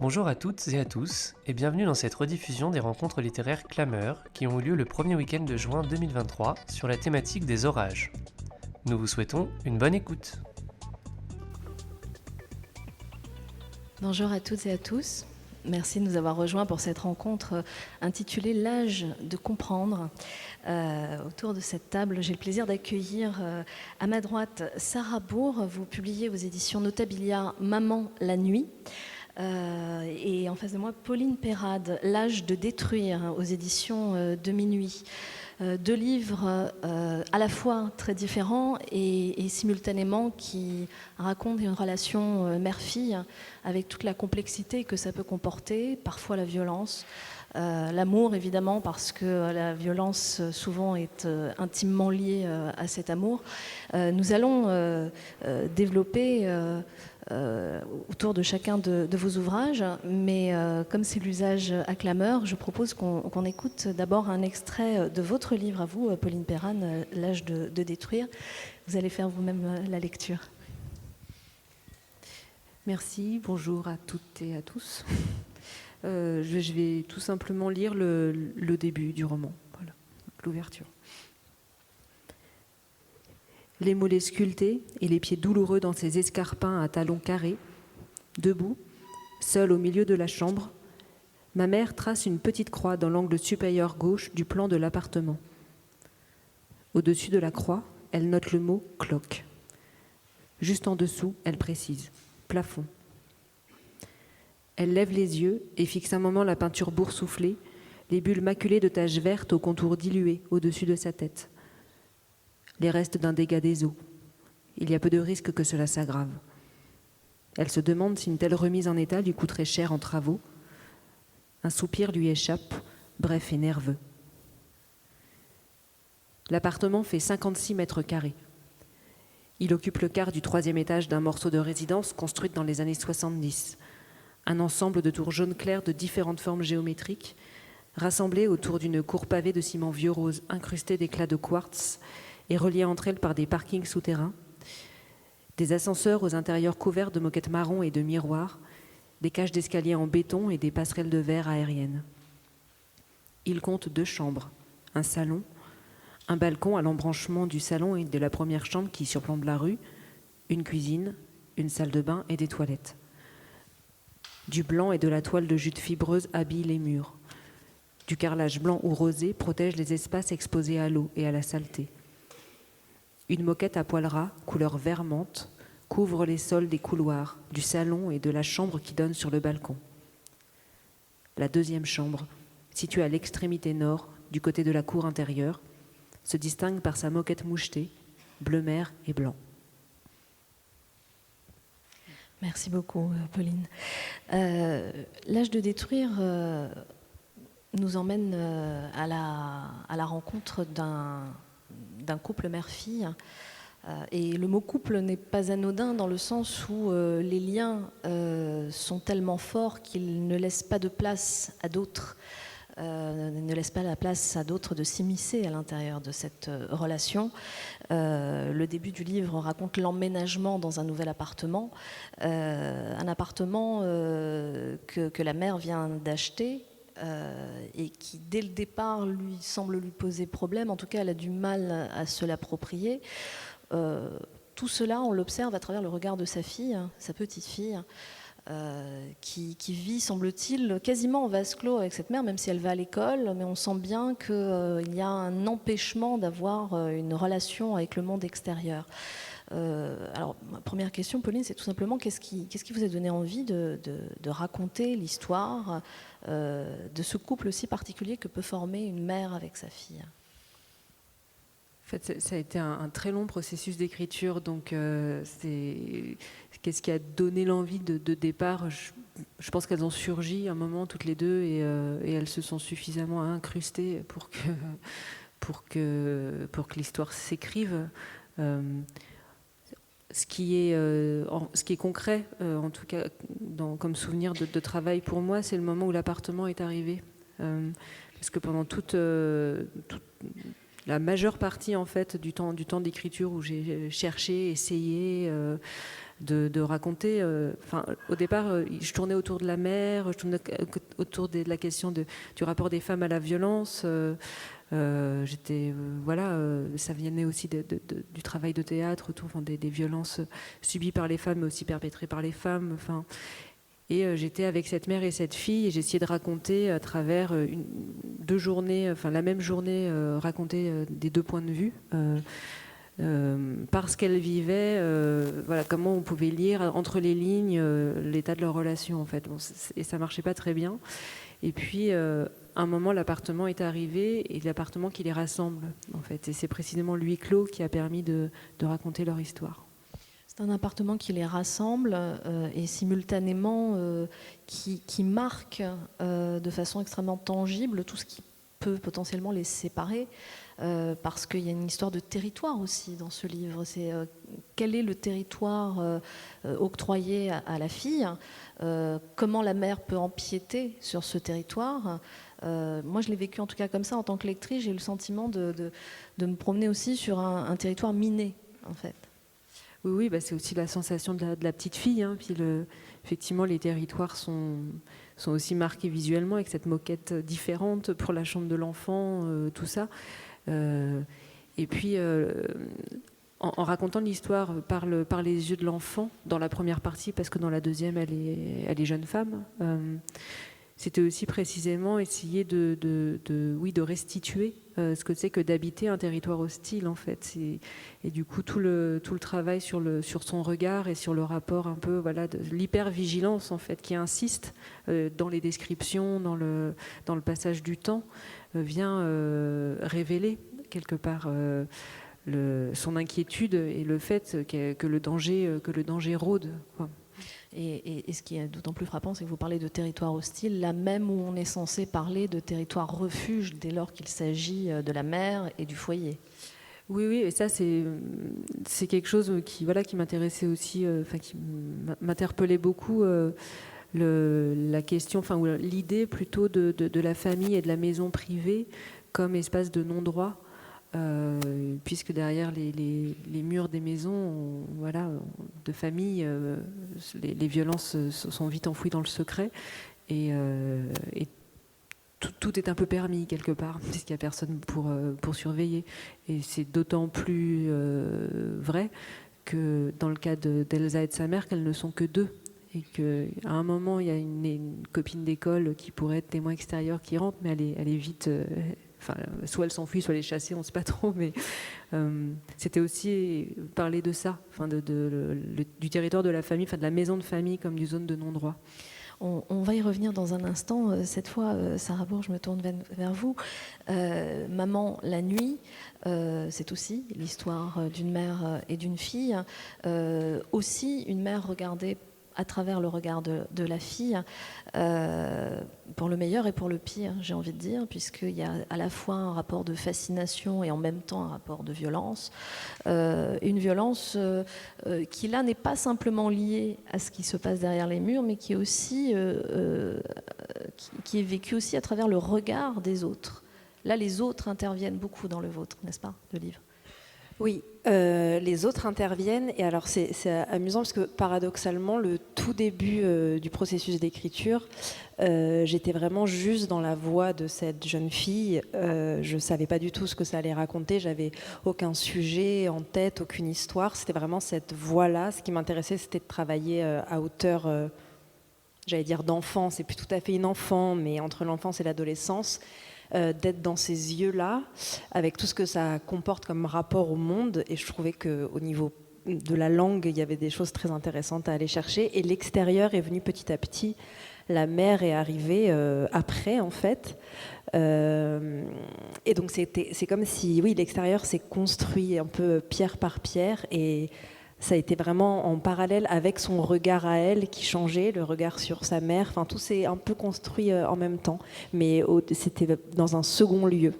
Bonjour à toutes et à tous, et bienvenue dans cette rediffusion des rencontres littéraires Clameur qui ont eu lieu le premier week-end de juin 2023 sur la thématique des orages. Nous vous souhaitons une bonne écoute. Bonjour à toutes et à tous. Merci de nous avoir rejoints pour cette rencontre intitulée « L'âge de comprendre ». Autour de cette table, j'ai le plaisir d'accueillir à ma droite Sarah Bourg. Vous publiez aux éditions Notabilia « Maman la nuit ». Et en face de moi, Pauline Perrade, « L'âge de détruire » aux éditions de Minuit. Deux livres à la fois très différents et simultanément qui racontent une relation mère-fille avec toute la complexité que ça peut comporter, parfois la violence, l'amour évidemment parce que la violence souvent est intimement liée à cet amour. Nous allons développer autour de chacun de vos ouvrages, mais comme c'est l'usage à Clameur, je propose qu'on écoute d'abord un extrait de votre livre à vous, Pauline Perrade, « L'âge de détruire ». Vous allez faire vous-même la lecture. Merci, bonjour à toutes et à tous. Je vais tout simplement lire le début du roman, voilà, l'ouverture. Les mollets sculptés et les pieds douloureux dans ces escarpins à talons carrés, debout, seule au milieu de la chambre, ma mère trace une petite croix dans l'angle supérieur gauche du plan de l'appartement. Au-dessus de la croix, elle note le mot « cloque ». Juste en dessous, elle précise « plafond ». Elle lève les yeux et fixe un moment la peinture boursouflée, les bulles maculées de taches vertes aux contours dilués au-dessus de sa tête. Les restes d'un dégât des eaux. Il y a peu de risque que cela s'aggrave. Elle se demande si une telle remise en état lui coûterait cher en travaux. Un soupir lui échappe, bref et nerveux. L'appartement fait 56 mètres carrés. Il occupe le quart du 3e étage d'un morceau de résidence construite dans les années 70. Un ensemble de tours jaune clair de différentes formes géométriques, rassemblées autour d'une cour pavée de ciment vieux rose incrustée d'éclats de quartz et reliées entre elles par des parkings souterrains, des ascenseurs aux intérieurs couverts de moquettes marron et de miroirs, des cages d'escalier en béton et des passerelles de verre aériennes. Il compte 2 chambres, un salon, un balcon à l'embranchement du salon et de la première chambre qui surplombe la rue, une cuisine, une salle de bain et des toilettes. Du blanc et de la toile de jute fibreuse habille les murs. Du carrelage blanc ou rosé protège les espaces exposés à l'eau et à la saleté. Une moquette à poils ras, couleur vert menthe, couvre les sols des couloirs, du salon et de la chambre qui donne sur le balcon. La 2e chambre, située à l'extrémité nord, du côté de la cour intérieure, se distingue par sa moquette mouchetée, bleu mer et blanc. Merci beaucoup, Pauline. L'âge de détruire nous emmène à la rencontre d'un couple mère-fille. Et le mot couple n'est pas anodin dans le sens où les liens sont tellement forts qu'ils ne laissent pas de place à d'autres. Ne laisse pas la place à d'autres de s'immiscer à l'intérieur de cette relation. Le début du livre raconte l'emménagement dans un nouvel appartement, un appartement que la mère vient d'acheter et qui, dès le départ, lui semble lui poser problème. En tout cas, elle a du mal à se l'approprier. Tout cela, on l'observe à travers le regard de sa fille, sa petite fille, qui vit, semble-t-il, quasiment en vase clos avec cette mère, même si elle va à l'école, mais on sent bien qu'il y a un empêchement d'avoir une relation avec le monde extérieur. Alors, ma première question, Pauline, c'est tout simplement qu'est-ce qui vous a donné envie de raconter l'histoire de ce couple si particulier que peut former une mère avec sa fille ? En fait, ça a été un très long processus d'écriture, donc qu'est-ce qui a donné l'envie de départ, je pense qu'elles ont surgi un moment toutes les deux et elles se sont suffisamment incrustées pour que l'histoire s'écrive. Ce qui est concret, en tout cas comme souvenir de travail pour moi, c'est le moment où l'appartement est arrivé. Parce que pendant toute la majeure partie en fait, du temps d'écriture où j'ai cherché, essayé, de raconter. Au départ, je tournais autour de la mère, je tournais autour de la question du rapport des femmes à la violence. Ça venait aussi du travail de théâtre autour des violences subies par les femmes, mais aussi perpétrées par les femmes. Et j'étais avec cette mère et cette fille, et j'essayais de raconter à travers deux journées, la même journée, raconter des deux points de vue. Parce qu'elles vivaient, comment on pouvait lire entre les lignes l'état de leur relation, en fait. Et ça marchait pas très bien. Et puis, à un moment, l'appartement est arrivé, et l'appartement qui les rassemble, en fait. Et c'est précisément le huis clos qui a permis de raconter leur histoire. C'est un appartement qui les rassemble et simultanément qui marque de façon extrêmement tangible tout ce qui peut potentiellement les séparer, parce qu'il y a une histoire de territoire aussi dans ce livre. C'est quel est le territoire octroyé à la fille, comment la mère peut empiéter sur ce territoire. Moi, je l'ai vécu en tout cas comme ça en tant que lectrice. J'ai eu le sentiment de me promener aussi sur un territoire miné, en fait. Oui, c'est aussi la sensation de la petite fille. Puis effectivement, les territoires sont aussi marqués visuellement avec cette moquette différente pour la chambre de l'enfant, tout ça. Et puis, en racontant l'histoire par les yeux de l'enfant dans la première partie, parce que dans la deuxième, elle est jeune femme. C'était aussi précisément essayer de restituer ce que c'est que d'habiter un territoire hostile, en fait. Et du coup, tout le travail sur son regard et sur le rapport un peu de l'hypervigilance, en fait, qui insiste dans les descriptions, dans le passage du temps, vient révéler quelque part son inquiétude et le fait que le danger rôde, quoi. Et ce qui est d'autant plus frappant, c'est que vous parlez de territoire hostile, là même où on est censé parler de territoire refuge dès lors qu'il s'agit de la mère et du foyer. Oui, et ça c'est quelque chose qui m'intéressait aussi, qui m'interpellait beaucoup, la question, ou l'idée plutôt de la famille et de la maison privée comme espace de non-droit. Puisque derrière les murs des maisons, de famille, les violences sont vite enfouies dans le secret, et tout est un peu permis quelque part, puisqu'il n'y a personne pour surveiller. Et c'est d'autant plus vrai que dans le cas d'Elsa et de sa mère, qu'elles ne sont que deux. Et qu'à un moment, il y a une copine d'école qui pourrait être témoin extérieur qui rentre, mais elle est vite... soit elle s'enfuit, soit elle est chassée, on ne sait pas trop, mais c'était aussi parler de ça, du territoire de la famille, de la maison de famille comme d'une zone de non-droit. On va y revenir dans un instant. Cette fois, Sarah Bourg, je me tourne vers vous. Maman, la nuit, c'est aussi l'histoire d'une mère et d'une fille. Aussi une mère regardée à travers le regard de la fille, pour le meilleur et pour le pire, j'ai envie de dire, puisqu'il y a à la fois un rapport de fascination et en même temps un rapport de violence. Une violence qui, là, n'est pas simplement liée à ce qui se passe derrière les murs, mais qui est aussi qui est vécue aussi à travers le regard des autres. Là, les autres interviennent beaucoup dans le vôtre, n'est-ce pas, le livre ? Oui, les autres interviennent, et alors c'est amusant parce que paradoxalement, le tout début du processus d'écriture, j'étais vraiment juste dans la voix de cette jeune fille. Je ne savais pas du tout ce que ça allait raconter, j'avais aucun sujet en tête, aucune histoire. C'était vraiment cette voix-là. Ce qui m'intéressait, c'était de travailler à hauteur, j'allais dire d'enfant, c'est plus tout à fait une enfant, mais entre l'enfance et l'adolescence. D'être dans ces yeux-là, avec tout ce que ça comporte comme rapport au monde. Et je trouvais qu'au niveau de la langue, il y avait des choses très intéressantes à aller chercher. Et l'extérieur est venu petit à petit. La mère est arrivée après, en fait. Et donc, c'est comme si, oui, l'extérieur s'est construit un peu pierre par pierre. Et ça a été vraiment en parallèle avec son regard à elle qui changeait, le regard sur sa mère. Enfin, tout s'est un peu construit en même temps. Mais c'était dans un second lieu,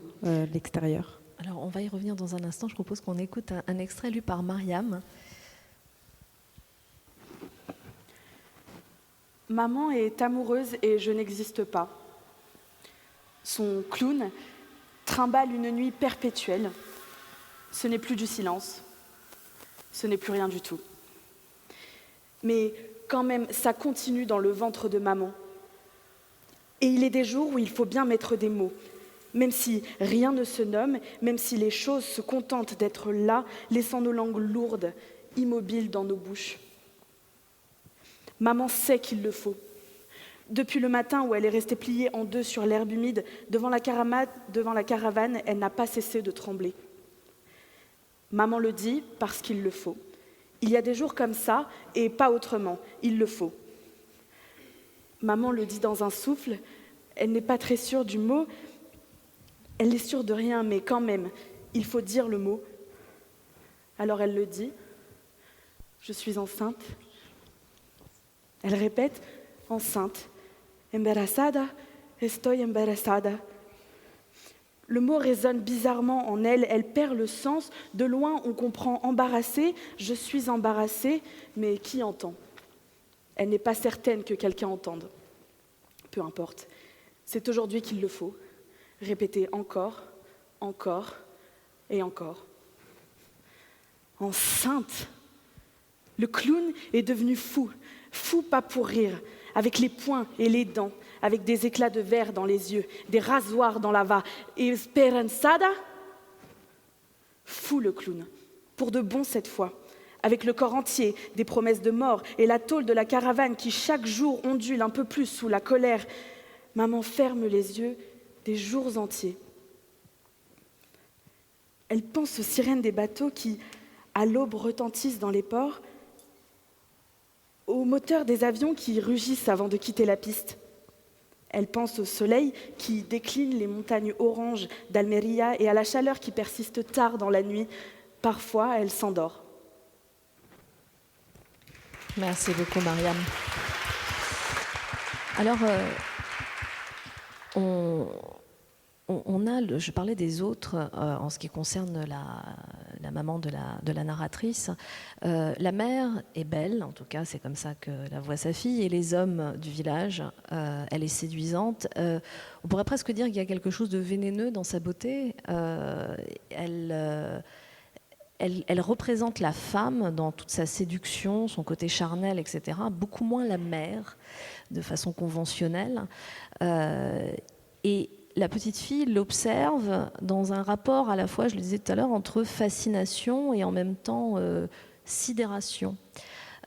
l'extérieur. Alors, on va y revenir dans un instant. Je propose qu'on écoute un extrait lu par Mariam. Maman est amoureuse et je n'existe pas. Son clown trimballe une nuit perpétuelle. Ce n'est plus du silence. Ce n'est plus rien du tout. Mais quand même, ça continue dans le ventre de maman. Et il est des jours où il faut bien mettre des mots. Même si rien ne se nomme, même si les choses se contentent d'être là, laissant nos langues lourdes, immobiles dans nos bouches. Maman sait qu'il le faut. Depuis le matin où elle est restée pliée en deux sur l'herbe humide, devant la caravane, elle n'a pas cessé de trembler. Maman le dit parce qu'il le faut. Il y a des jours comme ça, et pas autrement, il le faut. Maman le dit dans un souffle, elle n'est pas très sûre du mot, elle n'est sûre de rien, mais quand même, il faut dire le mot. Alors elle le dit, je suis enceinte. Elle répète, enceinte. Embarazada, estoy embarazada. Le mot résonne bizarrement en elle, elle perd le sens. De loin, on comprend embarrassée, je suis embarrassée, mais qui entend? Elle n'est pas certaine que quelqu'un entende. Peu importe, c'est aujourd'hui qu'il le faut. Répéter encore, encore et encore. Enceinte! Le clown est devenu fou, fou pas pour rire, avec les poings et les dents, avec des éclats de verre dans les yeux, des rasoirs dans la va. Et esperanzada? Fou le clown, pour de bon cette fois, avec le corps entier, des promesses de mort et la tôle de la caravane qui chaque jour ondule un peu plus sous la colère. Maman ferme les yeux des jours entiers. Elle pense aux sirènes des bateaux qui, à l'aube, retentissent dans les ports, aux moteurs des avions qui rugissent avant de quitter la piste. Elle pense au soleil qui décline les montagnes oranges d'Almeria et à la chaleur qui persiste tard dans la nuit. Parfois, elle s'endort. Merci beaucoup, Mariam. Alors, je parlais des autres en ce qui concerne la maman de la narratrice. La mère est belle, en tout cas c'est comme ça que la voit sa fille, et les hommes du village, elle est séduisante. On pourrait presque dire qu'il y a quelque chose de vénéneux dans sa beauté. Elle représente la femme dans toute sa séduction, son côté charnel, etc. Beaucoup moins la mère, de façon conventionnelle. Et la petite fille l'observe dans un rapport à la fois, je le disais tout à l'heure, entre fascination et en même temps sidération.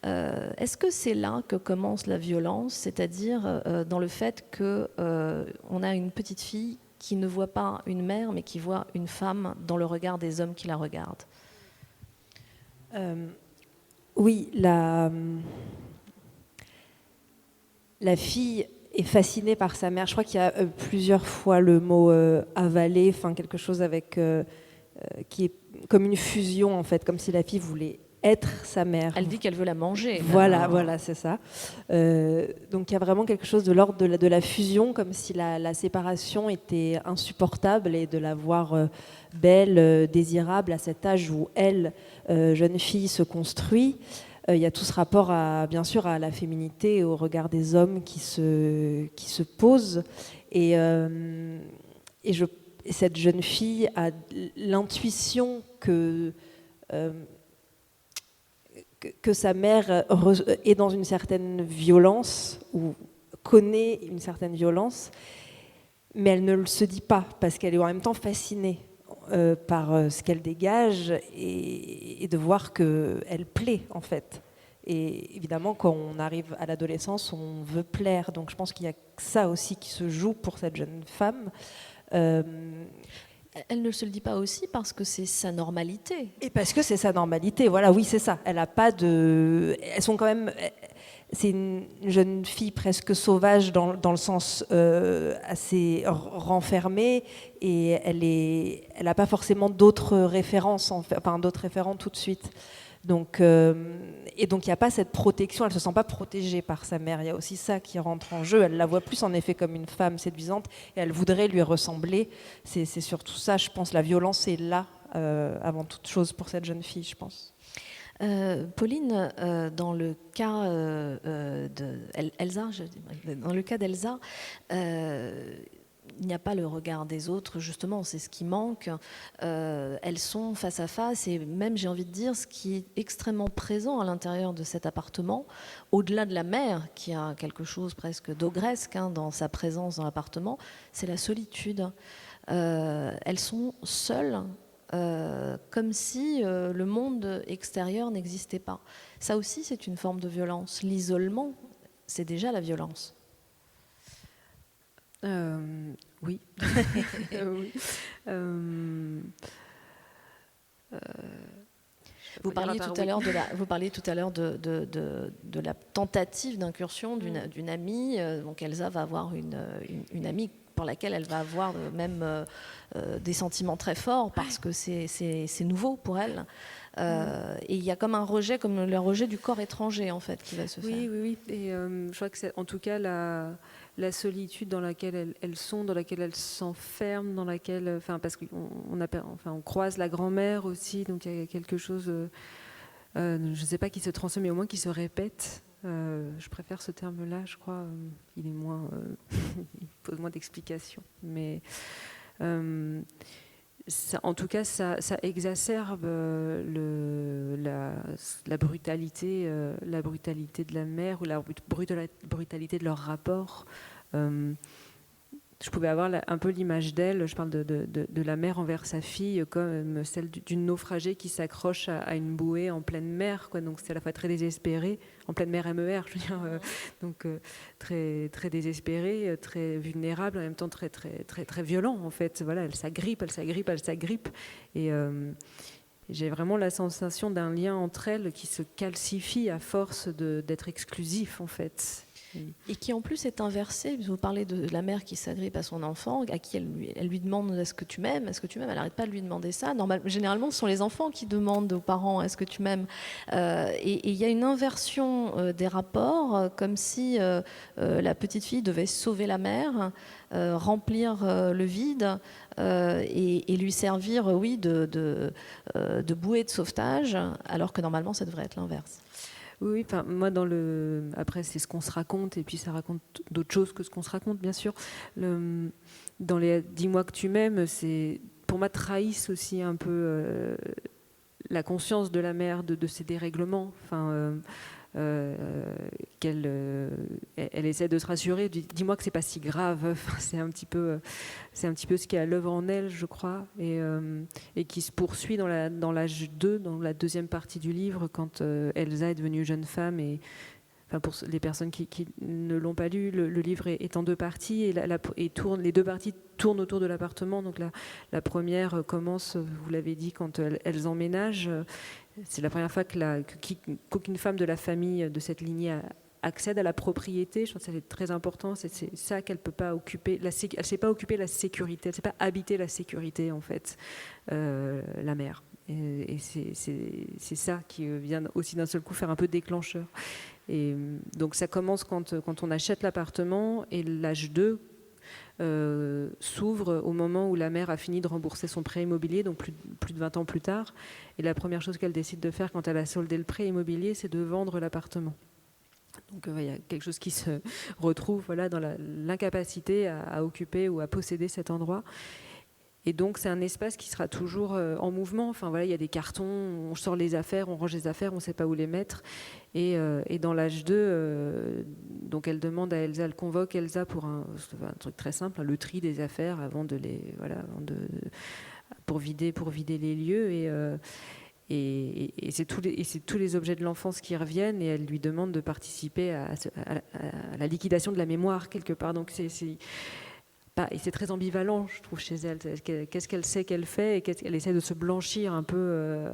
Est-ce que c'est là que commence la violence, c'est-à-dire dans le fait qu'on a une petite fille qui ne voit pas une mère, mais qui voit une femme dans le regard des hommes qui la regardent? Oui, la fille est fascinée par sa mère. Je crois qu'il y a plusieurs fois le mot avaler, enfin quelque chose avec qui est comme une fusion en fait, comme si la fille voulait être sa mère. Elle dit qu'elle veut la manger. Voilà, c'est ça. Donc il y a vraiment quelque chose de l'ordre de la fusion, comme si la séparation était insupportable, et de la voir belle, désirable à cet âge où elle, jeune fille, se construit. Il y a tout ce rapport bien sûr à la féminité et au regard des hommes qui se posent. Et cette jeune fille a l'intuition que sa mère est dans une certaine violence, ou connaît une certaine violence, mais elle ne le se dit pas, parce qu'elle est en même temps fascinée par ce qu'elle dégage, et de voir qu'elle plaît en fait. Et évidemment, quand on arrive à l'adolescence, on veut plaire. Donc je pense qu'il y a ça aussi qui se joue pour cette jeune femme. Elle ne se le dit pas aussi parce que c'est sa normalité. Et parce que c'est sa normalité, voilà, oui, c'est ça. Elle a pas de... Elles sont quand même... C'est une jeune fille presque sauvage dans le sens assez renfermé, et elle n'a pas forcément d'autres références, enfin d'autres référents tout de suite. Donc, et donc il n'y a pas cette protection, elle ne se sent pas protégée par sa mère. Il y a aussi ça qui rentre en jeu. Elle la voit plus en effet comme une femme séduisante, et elle voudrait lui ressembler. C'est surtout ça, je pense. La violence est là avant toute chose pour cette jeune fille, je pense. Pauline, dans le cas d'Elsa, il n'y a pas le regard des autres, justement, c'est ce qui manque. Elles sont face à face, et même, j'ai envie de dire, ce qui est extrêmement présent à l'intérieur de cet appartement, au-delà de la mère, qui a quelque chose presque d'ogresque dans sa présence dans l'appartement, c'est la solitude. Elles sont seules, comme si le monde extérieur n'existait pas. Ça aussi, c'est une forme de violence. L'isolement, c'est déjà la violence. Oui. Oui. Vous parliez tout à l'heure de la tentative d'incursion d'une amie. Donc Elsa va avoir une amie pour laquelle elle va avoir même des sentiments très forts parce que c'est nouveau pour elle. Et il y a comme un rejet, comme le rejet du corps étranger en fait qui va se faire. Oui. Et je crois que c'est en tout cas la solitude dans laquelle elles sont, dans laquelle elles s'enferment, dans laquelle, parce qu'on croise la grand-mère aussi, donc il y a quelque chose, je ne sais pas qui se transmet, mais au moins qui se répète. Je préfère ce terme-là, je crois. Il est moins, il pose moins d'explications, mais en tout cas, ça exacerbe la brutalité de la mère ou la brutalité de leur rapport. Je pouvais avoir un peu l'image d'elle, je parle de la mère envers sa fille, comme celle d'une naufragée qui s'accroche à une bouée en pleine mer, quoi. Donc c'est à la fois très désespéré, en pleine mer MER, je veux dire, donc très, très désespéré, très vulnérable, en même temps très, très, très, très violent en fait. Voilà, elle s'agrippe, et j'ai vraiment la sensation d'un lien entre elles qui se calcifie à force d'être exclusif en fait. Et qui en plus est inversé. Vous parlez de la mère qui s'agrippe à son enfant, à qui elle lui demande « est-ce que tu m'aimes ?» Elle n'arrête pas de lui demander ça. Généralement, ce sont les enfants qui demandent aux parents « est-ce que tu m'aimes ?» Et il y a une inversion des rapports, comme si la petite fille devait sauver la mère, remplir le vide et lui servir, de bouée de sauvetage, alors que normalement, ça devrait être l'inverse. Oui, moi après c'est ce qu'on se raconte et puis ça raconte d'autres choses que ce qu'on se raconte bien sûr. Dans les Dis-moi que tu m'aimes, c'est pour moi trahissent aussi un peu la conscience de la mère de ces dérèglements. Elle essaie de se rassurer. Dis-moi que c'est pas si grave. C'est un petit peu ce qui est à l'œuvre en elle, je crois, et qui se poursuit dans l'âge 2, dans la deuxième partie du livre, quand Elsa est devenue jeune femme. Et pour les personnes qui ne l'ont pas lu, le livre est en deux parties et les deux parties tournent autour de l'appartement. Donc la première commence, vous l'avez dit, quand elles emménagent. C'est la première fois qu'aucune femme de la famille de cette lignée accède à la propriété. Je pense que c'est très important. C'est ça qu'elle peut pas occuper. Elle ne sait pas occuper la sécurité. Elle ne sait pas habiter la sécurité, en fait, la mère. Et c'est ça qui vient aussi d'un seul coup faire un peu déclencheur. Et donc ça commence quand on achète l'appartement et l'âge 2 s'ouvre au moment où la mère a fini de rembourser son prêt immobilier, donc plus de 20 ans plus tard. Et la première chose qu'elle décide de faire quand elle a soldé le prêt immobilier, c'est de vendre l'appartement. Donc il y a quelque chose qui se retrouve dans l'incapacité à occuper ou à posséder cet endroit. Et donc c'est un espace qui sera toujours en mouvement. Il y a des cartons, on sort les affaires, on range les affaires, on ne sait pas où les mettre. Et dans l'âge 2, donc elle demande à Elsa, elle convoque Elsa pour un truc très simple, le tri des affaires pour vider les lieux. Et c'est tous les objets de l'enfance qui reviennent, et elle lui demande de participer à la liquidation de la mémoire quelque part. Donc et c'est très ambivalent, je trouve, chez elle. Qu'est-ce qu'elle sait qu'elle fait, et qu'elle essaie de se blanchir un peu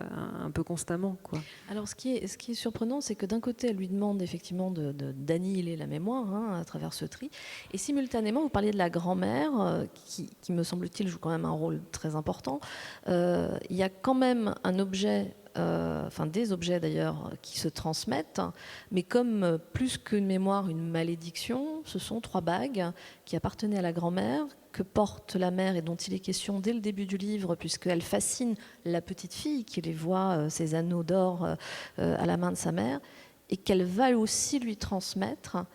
constamment, quoi. Alors, ce qui est surprenant, c'est que d'un côté, elle lui demande effectivement d'annihiler la mémoire à travers ce tri, et simultanément, vous parliez de la grand-mère, qui me semble-t-il, joue quand même un rôle très important. Il y a quand même un objet, des objets d'ailleurs, qui se transmettent, mais comme plus qu'une mémoire, une malédiction, ce sont 3 bagues qui appartenaient à la grand-mère, que porte la mère et dont il est question dès le début du livre, puisqu'elle fascine la petite fille qui les voit, ces anneaux d'or à la main de sa mère, et qu'elle va aussi lui transmettre.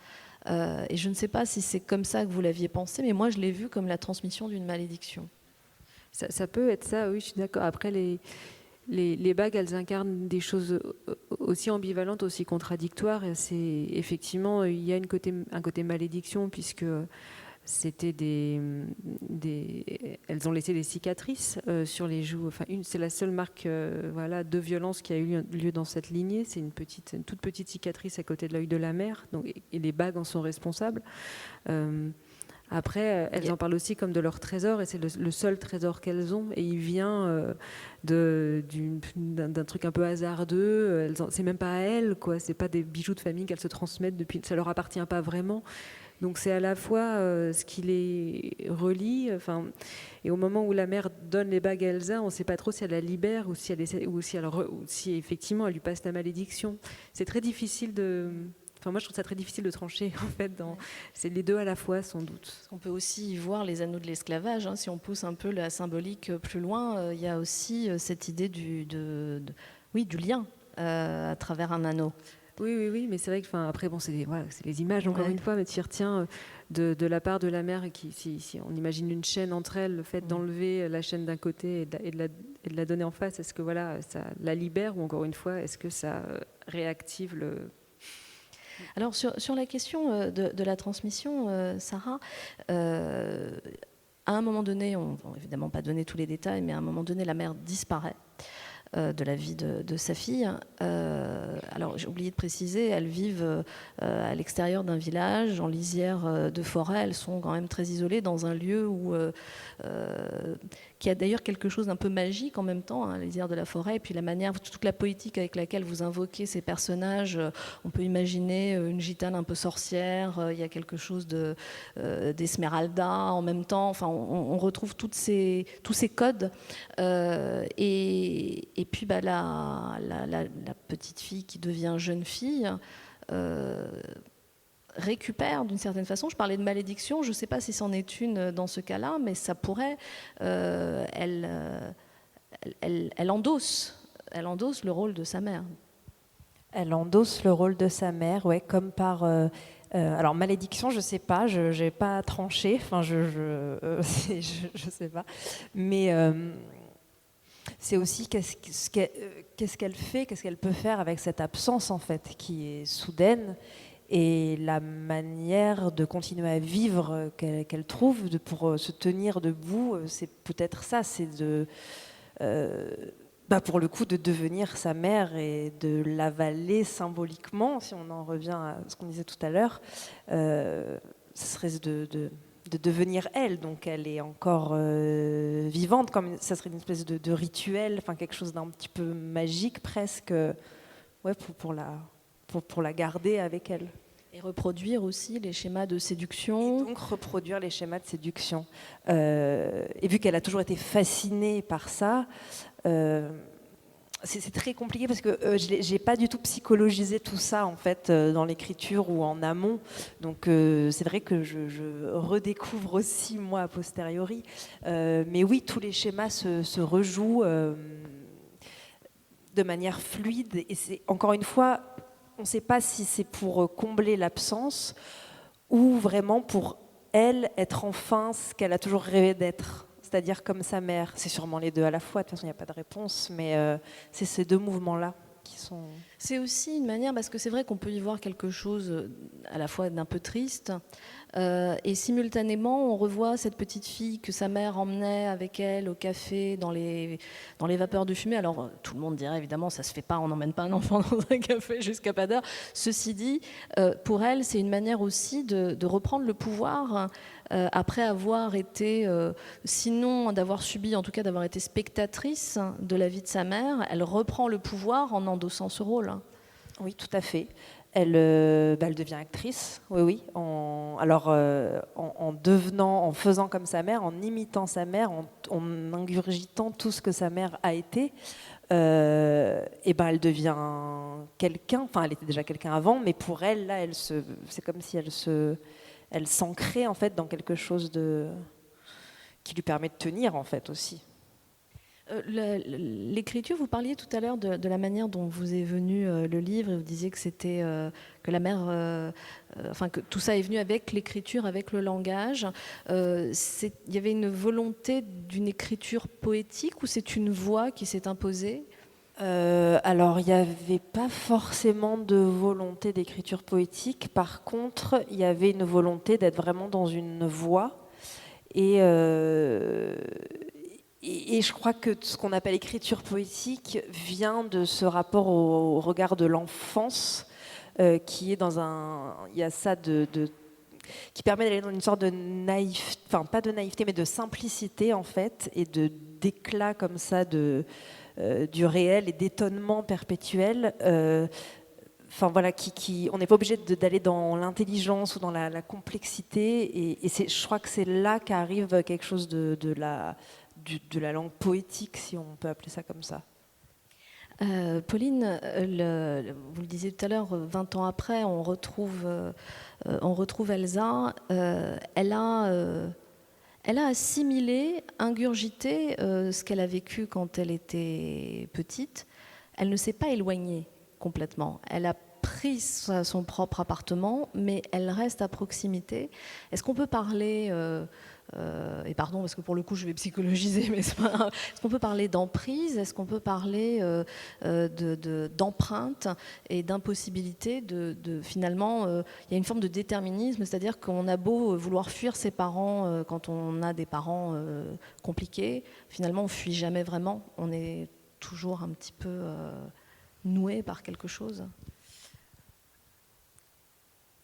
Et je ne sais pas si c'est comme ça que vous l'aviez pensé, mais moi je l'ai vu comme la transmission d'une malédiction. Ça peut être ça, oui, je suis d'accord. Après, les bagues, elles incarnent des choses aussi ambivalentes, aussi contradictoires. Et c'est effectivement, il y a un côté malédiction, puisque c'était elles ont laissé des cicatrices sur les joues. Enfin, c'est la seule marque de violence qui a eu lieu dans cette lignée. C'est une toute petite cicatrice à côté de l'œil de la mère. Donc, et les bagues en sont responsables. Après, elles en parlent aussi comme de leur trésor, et c'est le seul trésor qu'elles ont, et il vient d'un truc un peu hasardeux. C'est même pas à elles, quoi. C'est pas des bijoux de famille qu'elles se transmettent depuis. Ça leur appartient pas vraiment. Donc c'est à la fois ce qui les relie. Et au moment où la mère donne les bagues à Elsa, on ne sait pas trop si elle la libère ou si effectivement elle lui passe la malédiction. C'est très difficile de. Moi, je trouve ça très difficile de trancher, en fait. C'est les deux à la fois, sans doute. On peut aussi y voir les anneaux de l'esclavage. Si on pousse un peu la symbolique plus loin, il y a aussi cette idée du lien à travers un anneau. Oui, mais c'est vrai que, après, c'est les images, encore une fois, mais tu y retiens de la part de la mère, si on imagine une chaîne entre elles, le fait d'enlever la chaîne d'un côté et de la donner en face, est-ce que ça la libère, ou encore une fois, est-ce que ça réactive le... Alors sur la question de la transmission, Sarah, à un moment donné, on ne va évidemment pas donner tous les détails, mais à un moment donné, la mère disparaît de la vie de sa fille. Alors j'ai oublié de préciser, elles vivent à l'extérieur d'un village, en lisière de forêt. Elles sont quand même très isolées dans un lieu qui a d'ailleurs quelque chose d'un peu magique en même temps, la lisière de la forêt, et puis la manière, toute la poétique avec laquelle vous invoquez ces personnages. On peut imaginer une gitane un peu sorcière, il y a quelque chose d'Esmeralda en même temps. Enfin, on retrouve tous ces codes. Et puis la petite fille qui devient jeune fille récupère d'une certaine façon. Je parlais de malédiction, je ne sais pas si c'en est une dans ce cas-là, mais ça pourrait. Elle endosse le rôle de sa mère. Elle endosse le rôle de sa mère, ouais, comme par. Alors malédiction, je sais pas, je n'ai pas tranché. Enfin, je sais pas, mais. C'est aussi qu'est-ce qu'elle fait, qu'est-ce qu'elle peut faire avec cette absence, en fait, qui est soudaine, et la manière de continuer à vivre qu'elle trouve pour se tenir debout. C'est peut-être ça, c'est pour le coup de devenir sa mère et de l'avaler symboliquement, si on en revient à ce qu'on disait tout à l'heure. Ce serait de devenir elle, donc elle est encore vivante, comme ça serait une espèce de rituel, quelque chose d'un petit peu magique presque, pour la garder avec elle. Et reproduire aussi les schémas de séduction. Et donc reproduire les schémas de séduction. Et vu qu'elle a toujours été fascinée par ça, c'est très compliqué parce que j'ai pas du tout psychologisé tout ça en fait dans l'écriture ou en amont. Donc c'est vrai que je redécouvre aussi moi a posteriori. Mais oui, tous les schémas se rejouent de manière fluide. Et c'est encore une fois, on ne sait pas si c'est pour combler l'absence ou vraiment pour elle être enfin ce qu'elle a toujours rêvé d'être. C'est-à-dire comme sa mère. C'est sûrement les deux à la fois, de toute façon il n'y a pas de réponse, mais c'est ces deux mouvements-là qui sont... C'est aussi une manière, parce que c'est vrai qu'on peut y voir quelque chose à la fois d'un peu triste, et simultanément on revoit cette petite fille que sa mère emmenait avec elle au café dans les vapeurs de fumée. Alors tout le monde dirait évidemment ça se fait pas, on n'emmène pas un enfant dans un café jusqu'à pas d'heure. Ceci dit, pour elle c'est une manière aussi de reprendre le pouvoir après avoir été, sinon d'avoir subi, en tout cas d'avoir été spectatrice de la vie de sa mère. Elle reprend le pouvoir en endossant ce rôle. Oui, tout à fait. Elle devient actrice, oui. En devenant, en faisant comme sa mère, en imitant sa mère, en ingurgitant tout ce que sa mère a été. Elle devient quelqu'un. Enfin, elle était déjà quelqu'un avant, mais pour elle, là, c'est comme si elle s'ancrait en fait dans quelque chose qui lui permet de tenir en fait aussi. L'écriture, vous parliez tout à l'heure de la manière dont vous est venu le livre, et vous disiez que c'était que la mère, enfin que tout ça est venu avec l'écriture, avec le langage. Il y avait une volonté d'une écriture poétique ou c'est une voix qui s'est imposée? Alors, il n'y avait pas forcément de volonté d'écriture poétique. Par contre, il y avait une volonté d'être vraiment dans une voie. Et je crois que ce qu'on appelle écriture poétique vient de ce rapport au regard de l'enfance, qui est dans un... Il y a ça qui permet d'aller dans une sorte de naïveté, enfin pas de naïveté, mais de simplicité en fait, et d'éclat comme ça du réel et d'étonnement perpétuel. Enfin voilà, on n'est pas obligé d'aller dans l'intelligence ou dans la complexité, et je crois que c'est là qu'arrive quelque chose de la langue poétique, si on peut appeler ça comme ça. Pauline, vous le disiez tout à l'heure, 20 ans après, on retrouve Elsa. Elle a assimilé, ingurgité ce qu'elle a vécu quand elle était petite. Elle ne s'est pas éloignée complètement. Elle a pris son propre appartement, mais elle reste à proximité. Est-ce qu'on peut parler, et pardon parce que pour le coup je vais psychologiser, mais c'est pas grave, est-ce qu'on peut parler d'emprise? Est-ce qu'on peut parler d'empreinte et d'impossibilité finalement, il y a une forme de déterminisme, c'est-à-dire qu'on a beau vouloir fuir ses parents quand on a des parents compliqués, finalement on fuit jamais vraiment, on est toujours un petit peu noué par quelque chose.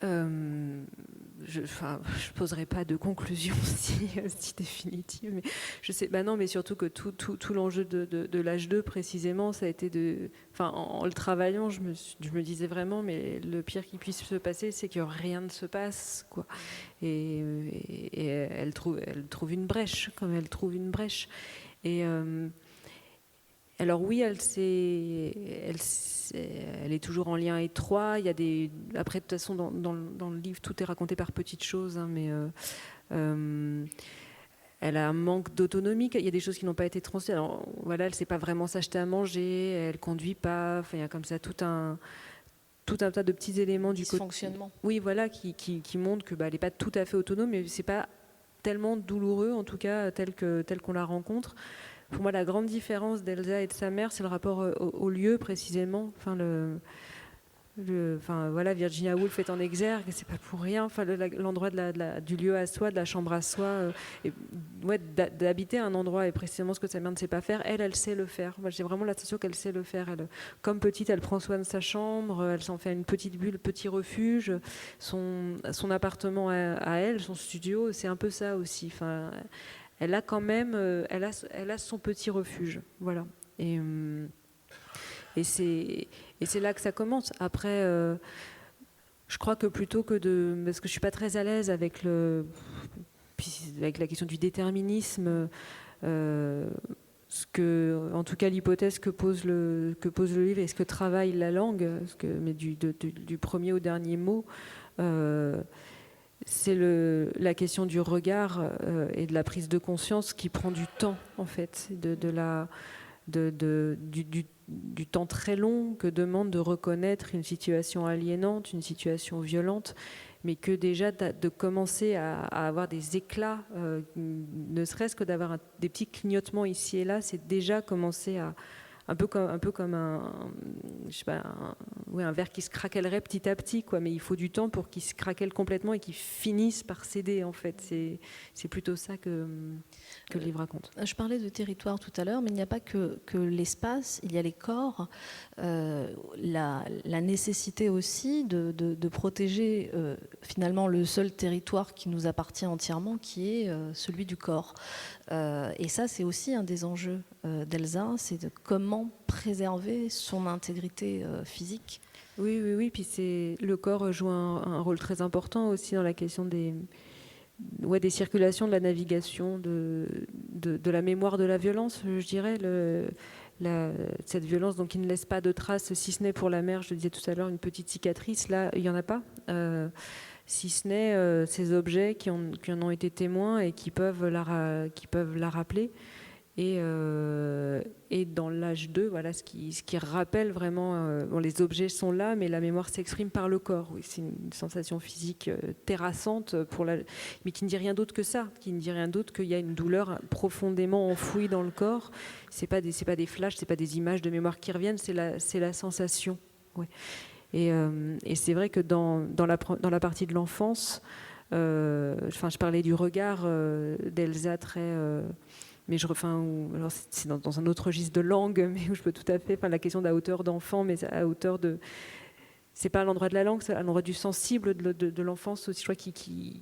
Je poserai pas de conclusion si définitive, mais je sais, non, mais surtout que tout l'enjeu de l'âge 2 précisément, ça a été en le travaillant, je me disais vraiment, mais le pire qui puisse se passer, c'est que rien ne se passe, quoi. Et elle trouve une brèche, comme elle trouve une brèche. Et alors oui, elle est toujours en lien étroit. Il y a après, de toute façon, dans le livre, tout est raconté par petites choses, hein, mais elle a un manque d'autonomie. Il y a des choses qui n'ont pas été transmises. Alors voilà, elle ne sait pas vraiment s'acheter à manger, elle ne conduit pas. Enfin, il y a comme ça tout un tas de petits éléments du dysfonctionnement. Oui, voilà, qui montrent que elle n'est pas tout à fait autonome, mais c'est pas tellement douloureux, en tout cas, tel qu'on la rencontre. Pour moi, la grande différence d'Elsa et de sa mère, c'est le rapport au lieu précisément. Voilà, Virginia Woolf est en exergue, c'est pas pour rien. L'endroit du lieu à soi, de la chambre à soi, d'habiter un endroit, et précisément ce que sa mère ne sait pas faire, elle sait le faire. Moi, j'ai vraiment l'impression qu'elle sait le faire. Comme petite, elle prend soin de sa chambre, elle s'en fait une petite bulle, petit refuge. Son appartement à elle, son studio, c'est un peu ça aussi. Elle a quand même, elle a son petit refuge, voilà. Et c'est là que ça commence. Après, je crois que plutôt que parce que je suis pas très à l'aise avec la question du déterminisme, en tout cas l'hypothèse que pose le livre et ce que travaille la langue, mais du premier au dernier mot. C'est la question du regard et de la prise de conscience qui prend du temps, en fait, du temps très long que demande de reconnaître une situation aliénante, une situation violente, mais que déjà de commencer à avoir des éclats, ne serait-ce que d'avoir des petits clignotements ici et là, c'est déjà commencer à... Un peu comme un verre qui se craquellerait petit à petit, quoi. Mais il faut du temps pour qu'il se craquelle complètement et qu'il finisse par céder, en fait. C'est plutôt ça que le livre raconte. Je parlais de territoire tout à l'heure, mais il n'y a pas que l'espace, il y a les corps, la nécessité aussi de protéger finalement le seul territoire qui nous appartient entièrement, qui est celui du corps. Et ça, c'est aussi un des enjeux d'Elsa, c'est de comment préserver son intégrité physique. Oui. Puis le corps joue un rôle très important aussi dans la question des circulations, de la navigation, de la mémoire de la violence, je dirais. Cette violence donc, qui ne laisse pas de traces, si ce n'est pour la mère, je le disais tout à l'heure, une petite cicatrice. Là, il n'y en a pas. Si ce n'est ces objets qui en ont été témoins et qui peuvent la rappeler. Et dans l'âge 2, voilà, ce qui rappelle vraiment, les objets sont là, mais la mémoire s'exprime par le corps. Oui, c'est une sensation physique terrassante, mais qui ne dit rien d'autre que ça, qui ne dit rien d'autre qu'il y a une douleur profondément enfouie dans le corps. C'est pas des flashs, c'est pas des images de mémoire qui reviennent, c'est la sensation. Ouais. Et c'est vrai que dans la partie de l'enfance, je parlais du regard d'Elsa très... mais alors c'est dans un autre registre de langue, mais où je peux tout à fait, la question de la hauteur d'enfant, mais à hauteur de, c'est pas à l'endroit de la langue, c'est à l'endroit du sensible de l'enfance aussi, je crois, qui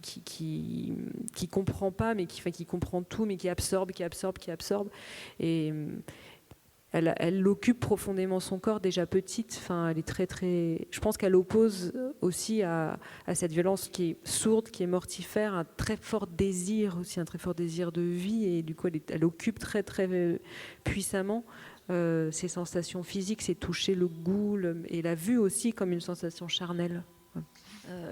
comprend pas, mais qui comprend tout, mais qui absorbe, et elle occupe profondément son corps déjà petite. Elle est très très. Je pense qu'elle oppose aussi à cette violence qui est sourde, qui est mortifère, un très fort désir aussi, un très fort désir de vie, et du coup elle occupe très très puissamment ces sensations physiques, ces toucher, le goût et la vue aussi comme une sensation charnelle.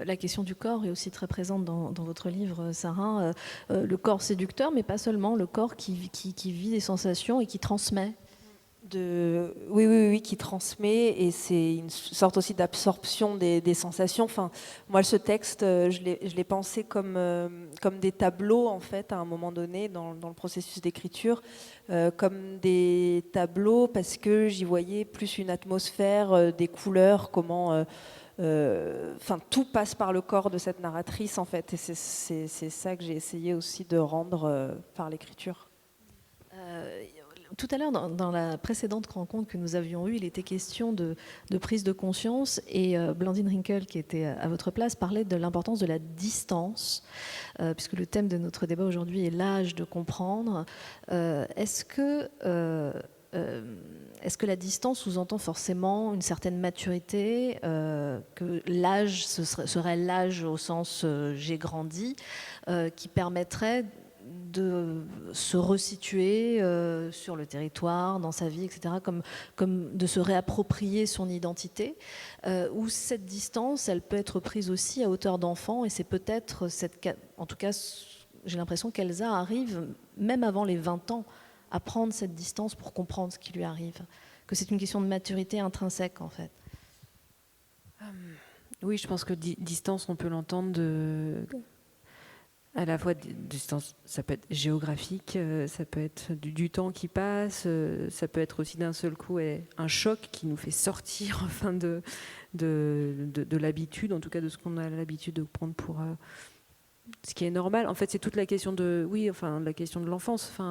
La question du corps est aussi très présente dans votre livre, Sarah. Le corps séducteur, mais pas seulement, le corps qui vit des sensations et qui transmet. Oui, qui transmet, et c'est une sorte aussi d'absorption des sensations. Moi, ce texte, je l'ai pensé comme des tableaux, en fait, à un moment donné, dans le processus d'écriture, comme des tableaux, parce que j'y voyais plus une atmosphère, des couleurs, comment... tout passe par le corps de cette narratrice, en fait, et c'est ça que j'ai essayé aussi de rendre par l'écriture. Tout à l'heure, dans la précédente rencontre que nous avions eue, il était question de prise de conscience, et Blandine Rinkel, qui était à votre place, parlait de l'importance de la distance, puisque le thème de notre débat aujourd'hui est l'âge de comprendre. Est-ce que la distance sous-entend forcément une certaine maturité, que l'âge, ce serait l'âge au sens j'ai grandi, qui permettrait de se resituer sur le territoire, dans sa vie, etc., comme de se réapproprier son identité, où cette distance, elle peut être prise aussi à hauteur d'enfant, et c'est peut-être en tout cas, j'ai l'impression qu'Elsa arrive, même avant les 20 ans, à prendre cette distance pour comprendre ce qui lui arrive, que c'est une question de maturité intrinsèque, en fait. Oui, je pense que distance, on peut l'entendre à la fois distance, ça peut être géographique, ça peut être du temps qui passe, ça peut être aussi d'un seul coup un choc qui nous fait sortir de l'habitude, en tout cas de ce qu'on a l'habitude de prendre pour ce qui est normal. En fait, c'est toute la question la question de l'enfance. Pour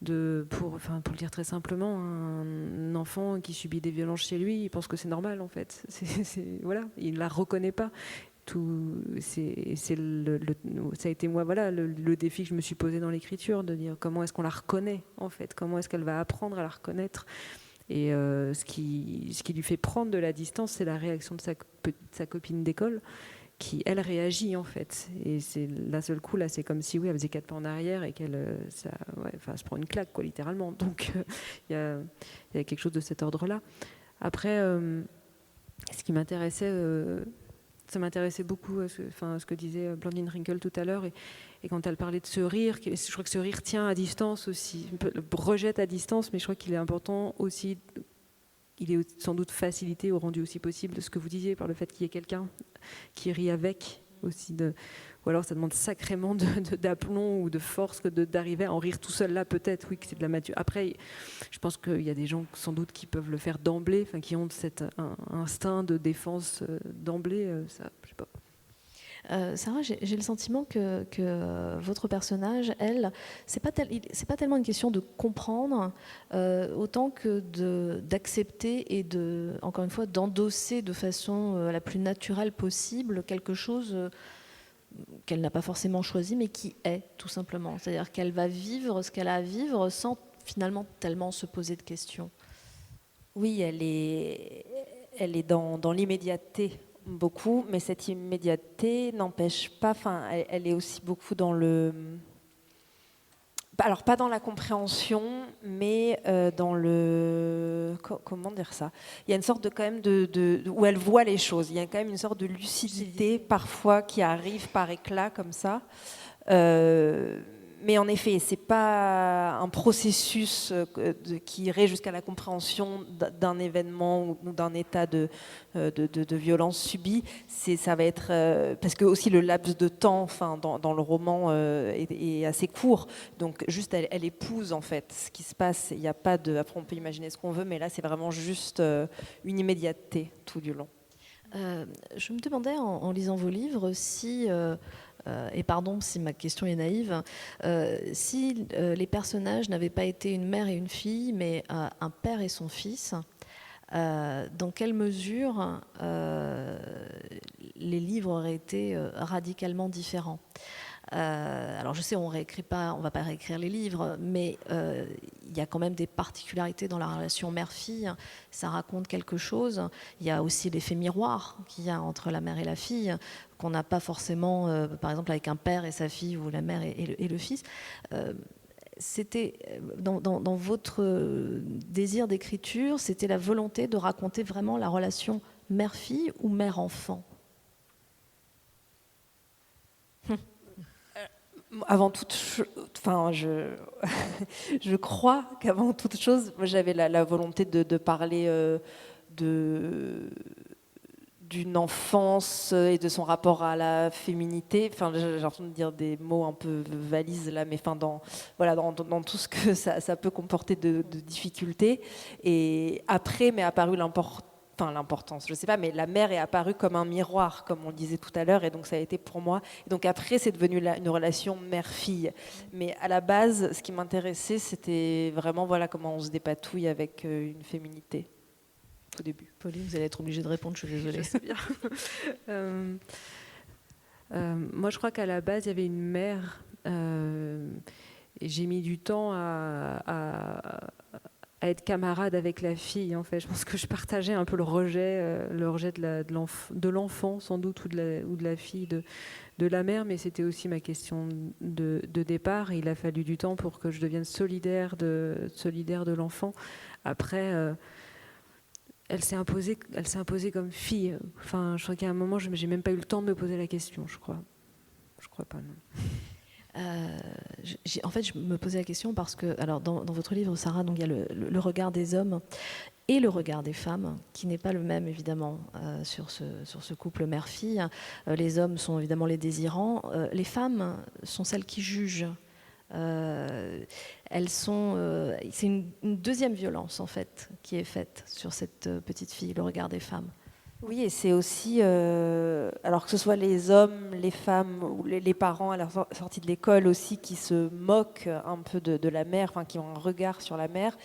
le dire très simplement, un enfant qui subit des violences chez lui, il pense que c'est normal, en fait. Voilà, il ne la reconnaît pas. Ça a été moi, le défi que je me suis posé dans l'écriture, de dire comment est-ce qu'on la reconnaît, en fait, comment est-ce qu'elle va apprendre à la reconnaître. Et ce qui lui fait prendre de la distance, c'est la réaction de sa copine d'école, qui, elle, réagit, en fait. Et c'est d'un seul coup, là, c'est comme si, elle faisait 4 pas en arrière et qu'elle se prend une claque, quoi, littéralement. Donc, il y a quelque chose de cet ordre-là. Après, ce qui m'intéressait... ça m'intéressait beaucoup, ce que disait Blandine Rinkel tout à l'heure, et quand elle parlait de ce rire, je crois que ce rire tient à distance aussi, rejette à distance, mais je crois qu'il est important aussi, il est sans doute facilité ou rendu aussi possible de ce que vous disiez, par le fait qu'il y ait quelqu'un qui rit avec aussi, ou alors ça demande sacrément d'aplomb ou de force d'arriver à en rire tout seul là, peut-être, oui, que c'est de la maturité. Après, je pense qu'il y a des gens sans doute qui peuvent le faire d'emblée, qui ont cet instinct de défense d'emblée, ça, je sais pas. Sarah, j'ai le sentiment que votre personnage, elle, c'est pas tellement une question de comprendre, autant que d'accepter et encore une fois, d'endosser de façon la plus naturelle possible quelque chose qu'elle n'a pas forcément choisi, mais qui est, tout simplement. C'est-à-dire qu'elle va vivre ce qu'elle a à vivre sans finalement tellement se poser de questions. Oui, elle est dans l'immédiateté, beaucoup, mais cette immédiateté n'empêche pas, elle est aussi beaucoup dans le... Alors, pas dans la compréhension, mais dans le... Comment dire ça ? Il y a une sorte quand même où elle voit les choses. Il y a quand même une sorte de lucidité, parfois, qui arrive par éclat, comme ça. Mais en effet, c'est pas un processus qui irait jusqu'à la compréhension d'un événement ou d'un état de violence subie. Ça va être parce que aussi le laps de temps, enfin, dans le roman est assez court. Donc juste, elle épouse en fait ce qui se passe. Il n'y a pas de. Après, on peut imaginer ce qu'on veut, mais là, c'est vraiment juste une immédiateté tout du long. Je me demandais en lisant vos livres si, et pardon si ma question est naïve, si les personnages n'avaient pas été une mère et une fille, mais un père et son fils, dans quelle mesure les livres auraient été radicalement différents. Alors je sais, on ne va pas réécrire les livres, mais il y a quand même des particularités dans la relation mère-fille. Ça raconte quelque chose. Il y a aussi l'effet miroir qu'il y a entre la mère et la fille, qu'on n'a pas forcément, par exemple, avec un père et sa fille ou la mère et le fils. C'était dans votre désir d'écriture, c'était la volonté de raconter vraiment la relation mère-fille ou mère-enfant. Avant toute chose, enfin, je crois qu'avant toute chose, moi, j'avais la volonté de parler d'une enfance et de son rapport à la féminité. Enfin, j'ai l'impression de dire des mots un peu valises là, mais enfin, dans tout ce que ça peut comporter de difficultés. Et après m'est apparue l'importance, je sais pas, mais la mère est apparue comme un miroir, comme on le disait tout à l'heure, et donc ça a été pour moi. Et donc après, c'est devenu une relation mère-fille. Mais à la base, ce qui m'intéressait, c'était vraiment comment on se dépatouille avec une féminité. Au début. Pauline, vous allez être obligée de répondre, je suis désolée. Je sais bien. Moi, je crois qu'à la base, il y avait une mère, et j'ai mis du temps à être camarade avec la fille. En fait, je pense que je partageais un peu le rejet de l'enfant, sans doute, ou de la fille, de la mère, mais c'était aussi ma question de départ. Il a fallu du temps pour que je devienne solidaire de l'enfant. Après. Elle s'est imposée comme fille. Enfin, je crois qu'à un moment, je n'ai même pas eu le temps de me poser la question, je crois. Je crois pas, non. En fait, je me posais la question parce que, alors, dans votre livre, Sarah, donc, il y a le regard des hommes et le regard des femmes, qui n'est pas le même, évidemment, sur ce couple mère-fille. Les hommes sont évidemment les désirants. Les femmes sont celles qui jugent. C'est une deuxième violence en fait qui est faite sur cette petite fille, le regard des femmes. Oui, et c'est aussi, alors que ce soit les hommes, les femmes ou les parents à la sortie de l'école aussi qui se moquent un peu de la mère, enfin qui ont un regard sur la mère,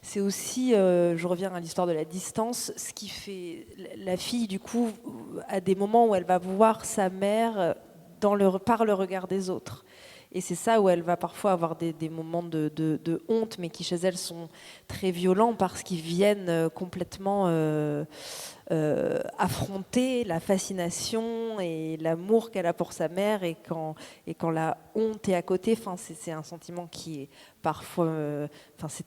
c'est aussi, je reviens à l'histoire de la distance, ce qui fait la fille du coup à des moments où elle va voir sa mère par le regard des autres. Et c'est ça où elle va parfois avoir des moments de honte, mais qui chez elle sont très violents parce qu'ils viennent complètement affronter la fascination et l'amour qu'elle a pour sa mère. Et quand la honte est à côté, c'est un sentiment qui est parfois... c'est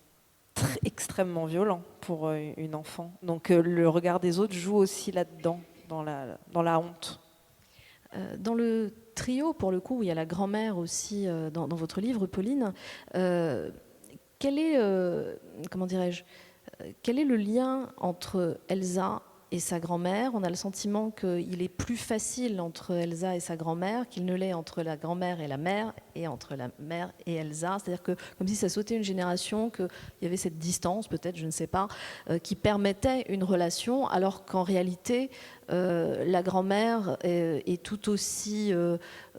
extrêmement violent pour une enfant. Donc le regard des autres joue aussi là-dedans, dans la honte. Dans le trio, pour le coup, où il y a la grand-mère aussi dans votre livre, Pauline, quel est le lien entre Elsa et sa grand-mère? On a le sentiment qu'il est plus facile entre Elsa et sa grand-mère qu'il ne l'est entre la grand-mère et la mère, et entre la mère et Elsa. C'est-à-dire que, comme si ça sautait une génération, qu'il y avait cette distance, peut-être, je ne sais pas, qui permettait une relation, alors qu'en réalité, la grand-mère est tout aussi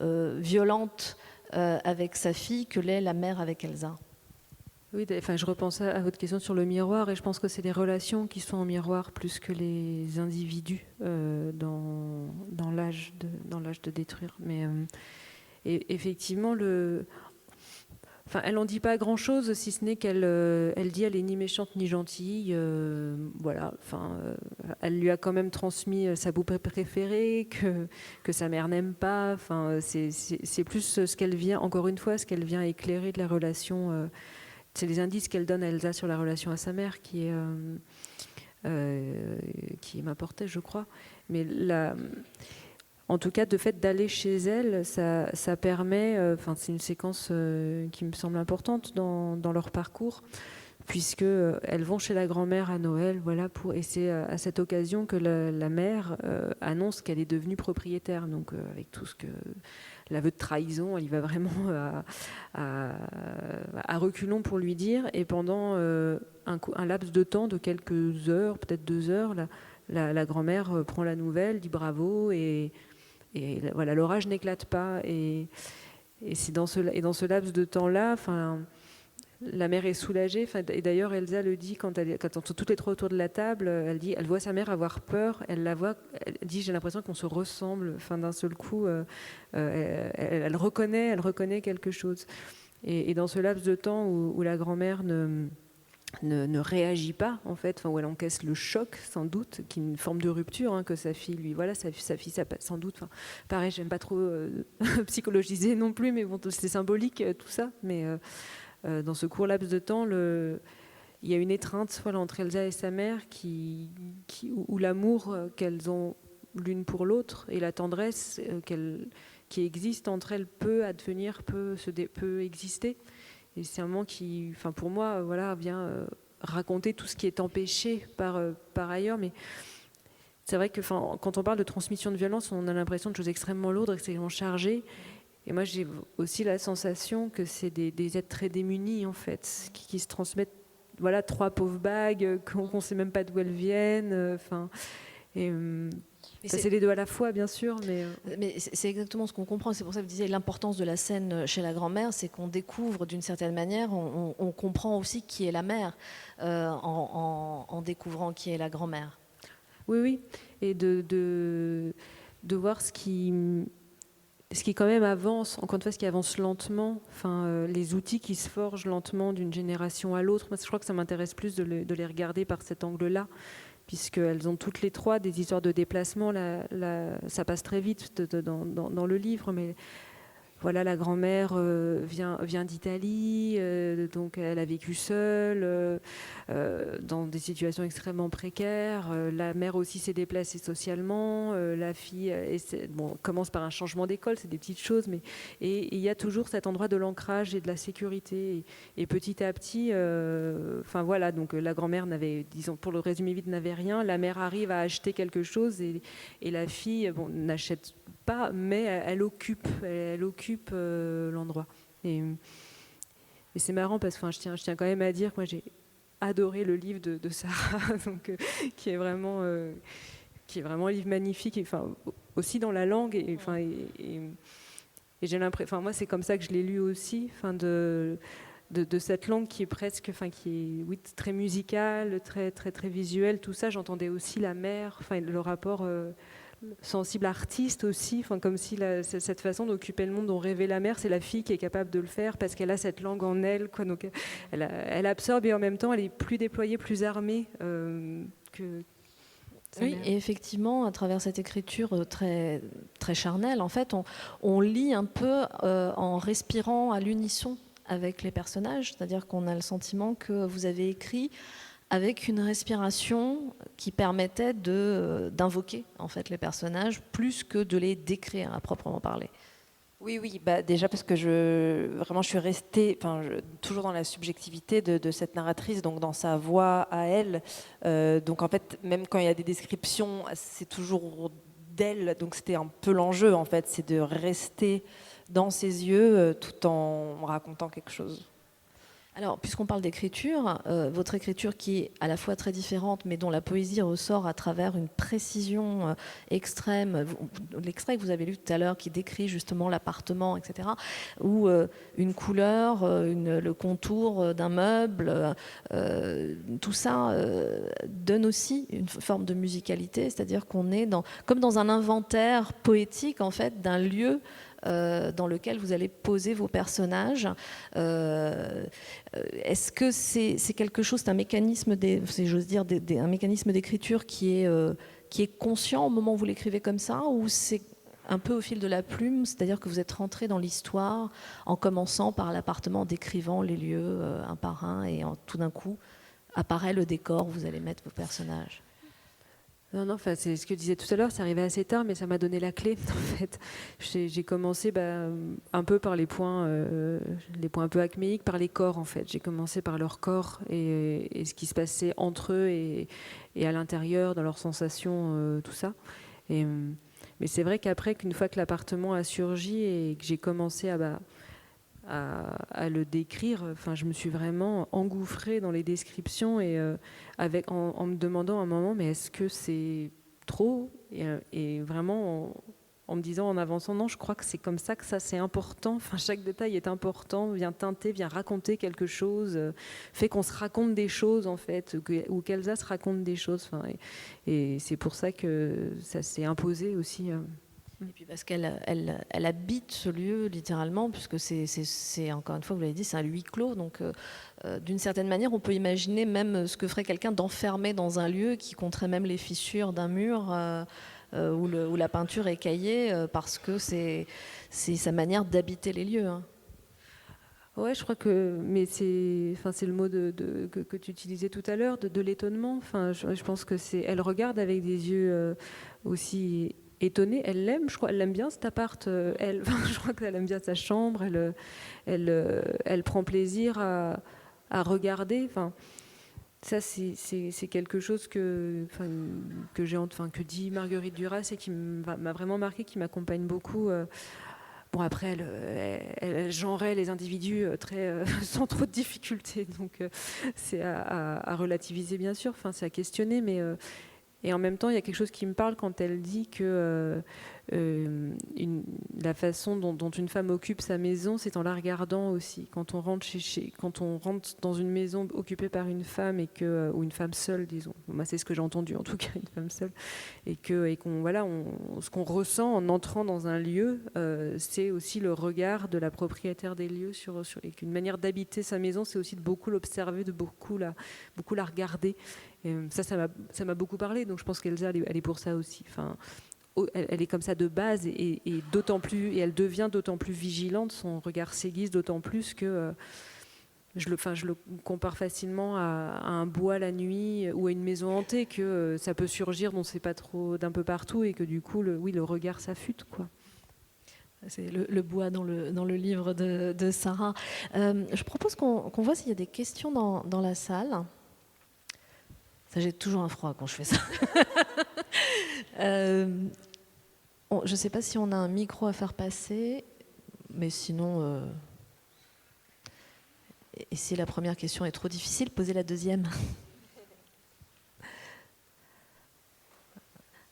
violente avec sa fille que l'est la mère avec Elsa. Oui, je repensais à votre question sur le miroir, et je pense que c'est les relations qui sont en miroir plus que les individus dans l'âge de détruire. Mais et effectivement, elle n'en dit pas grand-chose, si ce n'est qu'elle dit elle est ni méchante ni gentille. Voilà. Elle lui a quand même transmis sa poupée préférée que sa mère n'aime pas. C'est plus ce qu'elle vient, encore une fois, ce qu'elle vient éclairer de la relation. C'est les indices qu'elle donne à Elsa sur la relation à sa mère qui m'importait, je crois. Mais En tout cas, de fait d'aller chez elle, ça permet, c'est une séquence qui me semble importante dans leur parcours, puisque elles vont chez la grand-mère à Noël, voilà, et c'est à cette occasion que la mère annonce qu'elle est devenue propriétaire. Donc avec tout ce que l'aveu de trahison, elle y va vraiment à reculons pour lui dire. Et pendant un laps de temps de quelques heures, peut-être 2 heures, la grand-mère prend la nouvelle, dit bravo et voilà, l'orage n'éclate pas. Et c'est dans ce laps de temps-là, la mère est soulagée. Et d'ailleurs, Elsa le dit quand elles sont toutes les trois autour de la table. Elle voit sa mère avoir peur. Elle dit j'ai l'impression qu'on se ressemble. D'un seul coup, elle reconnaît quelque chose. Et dans ce laps de temps où la grand-mère ne réagit pas, en fait, où elle encaisse le choc, sans doute, qui est une forme de rupture, que sa fille, lui, voilà, sa fille, ça, sans doute, pareil, j'aime pas trop psychologiser non plus, mais bon, c'est symbolique, tout ça, mais dans ce court laps de temps, il y a une étreinte, voilà, entre Elsa et sa mère, où l'amour qu'elles ont l'une pour l'autre, et la tendresse qui existe entre elles peut advenir, peut exister. Et c'est un moment qui, pour moi, voilà, vient raconter tout ce qui est empêché par ailleurs. Mais c'est vrai que quand on parle de transmission de violence, on a l'impression de choses extrêmement lourdes, extrêmement chargées. Et moi, j'ai aussi la sensation que c'est des êtres très démunis, en fait, qui se transmettent, voilà, 3 pauvres bagues, qu'on ne sait même pas d'où elles viennent. C'est les deux à la fois, bien sûr. Mais c'est exactement ce qu'on comprend. C'est pour ça que je disais l'importance de la scène chez la grand-mère, c'est qu'on découvre d'une certaine manière, on comprend aussi qui est la mère en découvrant qui est la grand-mère. Oui. Et de voir ce qui quand même avance, encore une fois, ce qui avance lentement, les outils qui se forgent lentement d'une génération à l'autre. Moi, je crois que ça m'intéresse plus de les regarder par cet angle-là, puisqu'elles ont toutes les trois des histoires de déplacement. Ça passe très vite dans le livre, mais voilà, la grand-mère vient d'Italie, donc elle a vécu seule, dans des situations extrêmement précaires. La mère aussi s'est déplacée socialement. La fille commence par un changement d'école, c'est des petites choses, et il y a toujours cet endroit de l'ancrage et de la sécurité. Et petit à petit, voilà, donc la grand-mère n'avait, disons, pour le résumer vite, n'avait rien. La mère arrive à acheter quelque chose et la fille, n'achète pas, mais elle occupe l'endroit. Et c'est marrant parce que je tiens quand même à dire que moi j'ai adoré le livre de Sarah, donc, qui est vraiment un livre magnifique, et, aussi dans la langue, et j'ai l'impression, moi c'est comme ça que je l'ai lu aussi, de cette langue qui est presque, qui est très musicale, très très très visuelle, tout ça. J'entendais aussi la mère, le rapport sensible artiste aussi, comme si cette façon d'occuper le monde dont rêvait la mère, c'est la fille qui est capable de le faire parce qu'elle a cette langue en elle, quoi. Donc elle absorbe, et en même temps elle est plus déployée, plus armée que oui, et effectivement, à travers cette écriture très, très charnelle, en fait, on lit un peu en respirant à l'unisson avec les personnages, c'est-à-dire qu'on a le sentiment que vous avez écrit avec une respiration qui permettait d'invoquer en fait les personnages plus que de les décrire à proprement parler. Oui, déjà parce que je suis restée toujours dans la subjectivité de cette narratrice, donc dans sa voix à elle. Donc en fait, même quand il y a des descriptions, c'est toujours d'elle. Donc c'était un peu l'enjeu, en fait, c'est de rester dans ses yeux tout en racontant quelque chose. Alors, puisqu'on parle d'écriture, votre écriture qui est à la fois très différente, mais dont la poésie ressort à travers une précision extrême, l'extrait que vous avez lu tout à l'heure qui décrit justement l'appartement, etc., ou une couleur, le contour d'un meuble, tout ça donne aussi une forme de musicalité, c'est-à-dire qu'on est comme dans un inventaire poétique, en fait, d'un lieu dans lequel vous allez poser vos personnages. Est-ce que c'est quelque chose, c'est un mécanisme, j'ose dire, un mécanisme d'écriture qui est conscient au moment où vous l'écrivez comme ça, ou c'est un peu au fil de la plume, c'est-à-dire que vous êtes rentré dans l'histoire en commençant par l'appartement, en décrivant les lieux un par un, et tout d'un coup apparaît le décor où vous allez mettre vos personnages? Non, non, enfin, c'est ce que je disais tout à l'heure, c'est arrivé assez tard, mais ça m'a donné la clé, en fait. J'ai commencé un peu par les points un peu acméiques, par les corps, en fait. J'ai commencé par leur corps et ce qui se passait entre eux et à l'intérieur, dans leurs sensations, tout ça. Mais c'est vrai qu'après, qu'une fois que l'appartement a surgi et que j'ai commencé à le décrire, enfin, je me suis vraiment engouffrée dans les descriptions et en me demandant à un moment, mais est-ce que c'est trop et vraiment en me disant en avançant, non, je crois que c'est comme ça que ça c'est important. Enfin, chaque détail est important, vient teinter, vient raconter quelque chose, fait qu'on se raconte des choses en fait, ou qu'Elsa se raconte des choses. Enfin, et c'est pour ça que ça s'est imposé aussi. Et puis parce qu'elle habite ce lieu littéralement, puisque c'est encore une fois, vous l'avez dit, c'est un huis clos. Donc, d'une certaine manière, on peut imaginer même ce que ferait quelqu'un d'enfermé dans un lieu qui compterait même les fissures d'un mur où la peinture est écaillée, parce que c'est sa manière d'habiter les lieux. Hein. Ouais, je crois que, mais c'est le mot que tu utilisais tout à l'heure, de l'étonnement. Enfin, je pense que elle regarde avec des yeux aussi étonnée, elle l'aime, je crois, elle l'aime bien cet appart, je crois qu'elle aime bien sa chambre, elle prend plaisir à regarder, enfin, ça c'est quelque chose que dit Marguerite Duras et qui m'a vraiment marqué, qui m'accompagne beaucoup. Bon, après, elle genrait les individus sans trop de difficultés, donc c'est à relativiser bien sûr, enfin, c'est à questionner, mais et en même temps, il y a quelque chose qui me parle quand elle dit que la façon dont une femme occupe sa maison, c'est en la regardant aussi. Quand on rentre quand on rentre dans une maison occupée par une femme ou une femme seule, disons. Moi, c'est ce que j'ai entendu, en tout cas, une femme seule, ce qu'on ressent en entrant dans un lieu, c'est aussi le regard de la propriétaire des lieux et qu'une manière d'habiter sa maison, c'est aussi de beaucoup l'observer, de beaucoup la regarder. Et ça m'a beaucoup parlé, donc je pense qu'Elsa, elle est pour ça aussi. Enfin, elle est comme ça de base et d'autant plus, et elle devient d'autant plus vigilante, son regard s'aiguise d'autant plus que je le compare facilement à un bois la nuit ou à une maison hantée, que ça peut surgir, on ne sait pas trop, d'un peu partout, et que du coup, le regard s'affûte, quoi. C'est le bois dans le livre de Sarah. Je propose qu'on voit s'il y a des questions dans la salle. Ça, j'ai toujours un froid quand je fais ça. Je ne sais pas si on a un micro à faire passer, mais sinon, et si la première question est trop difficile, posez la deuxième.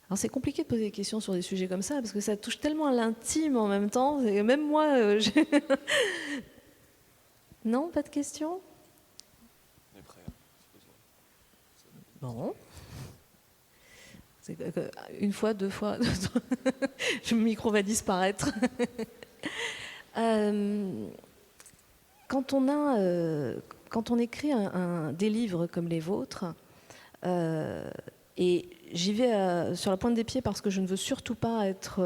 Alors c'est compliqué de poser des questions sur des sujets comme ça, parce que ça touche tellement à l'intime en même temps. Et même moi, Non, pas de questions ? Bon. Une fois, deux fois, le micro va disparaître. Quand on écrit des livres comme les vôtres, et j'y vais sur la pointe des pieds parce que je ne veux surtout pas être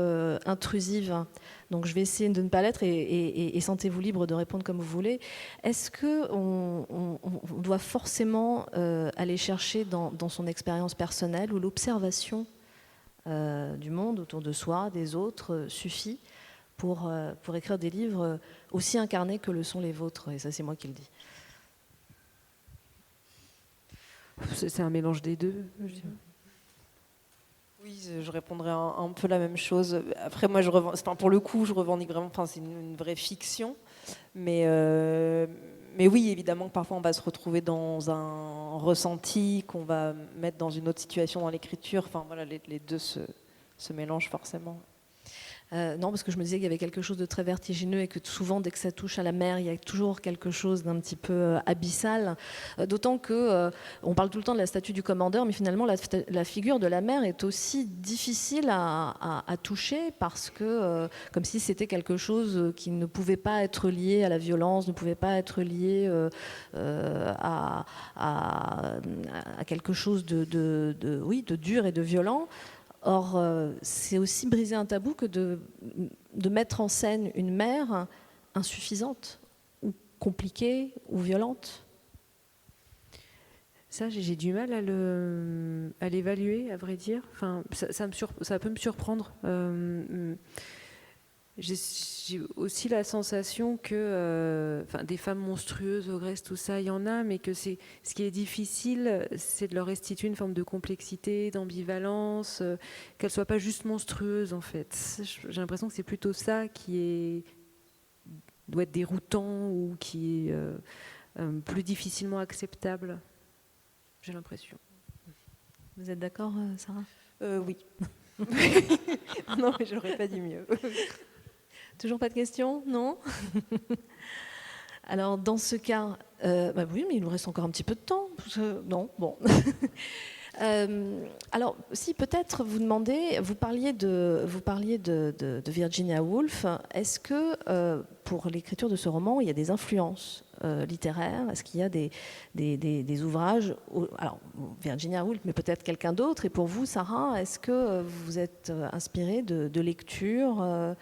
intrusive, donc je vais essayer de ne pas l'être et sentez-vous libre de répondre comme vous voulez. Est-ce qu'on doit forcément aller chercher dans son expérience personnelle, ou l'observation du monde autour de soi, des autres, suffit pour écrire des livres aussi incarnés que le sont les vôtres? Et ça, c'est moi qui le dis. C'est un mélange des deux. Oui, je répondrais un peu la même chose. Après, moi, pour le coup, je revendique vraiment, c'est une vraie fiction. Mais oui, évidemment que parfois on va se retrouver dans un ressenti, qu'on va mettre dans une autre situation dans l'écriture. Enfin, voilà, les deux se mélangent forcément. Non, parce que je me disais qu'il y avait quelque chose de très vertigineux et que souvent, dès que ça touche à la mer, il y a toujours quelque chose d'un petit peu abyssal. D'autant que on parle tout le temps de la statue du commandeur, mais finalement, la figure de la mer est aussi difficile à toucher, parce que, comme si c'était quelque chose qui ne pouvait pas être lié à la violence, ne pouvait pas être lié à quelque chose de dur et de violent. Or, c'est aussi briser un tabou que de mettre en scène une mère insuffisante, ou compliquée, ou violente. Ça, j'ai du mal à l'évaluer, à vrai dire. Enfin, ça peut me surprendre. J'ai aussi la sensation que des femmes monstrueuses, ogresses, tout ça, il y en a, mais que ce qui est difficile, c'est de leur restituer une forme de complexité, d'ambivalence, qu'elles ne soient pas juste monstrueuses, en fait. J'ai l'impression que c'est plutôt ça qui doit être déroutant ou qui est plus difficilement acceptable. J'ai l'impression. Vous êtes d'accord, Sarah ? Oui. Non, mais j'aurais pas dit mieux. Toujours pas de questions ? Non ? Alors, dans ce cas, oui, mais il nous reste encore un petit peu de temps. Non, bon. Alors, si peut-être vous parliez de Virginia Woolf. Est-ce que pour l'écriture de ce roman, il y a des influences littéraires ? Est-ce qu'il y a des ouvrages, alors Virginia Woolf, mais peut-être quelqu'un d'autre. Et pour vous, Sarah, est-ce que vous êtes inspirée de lectures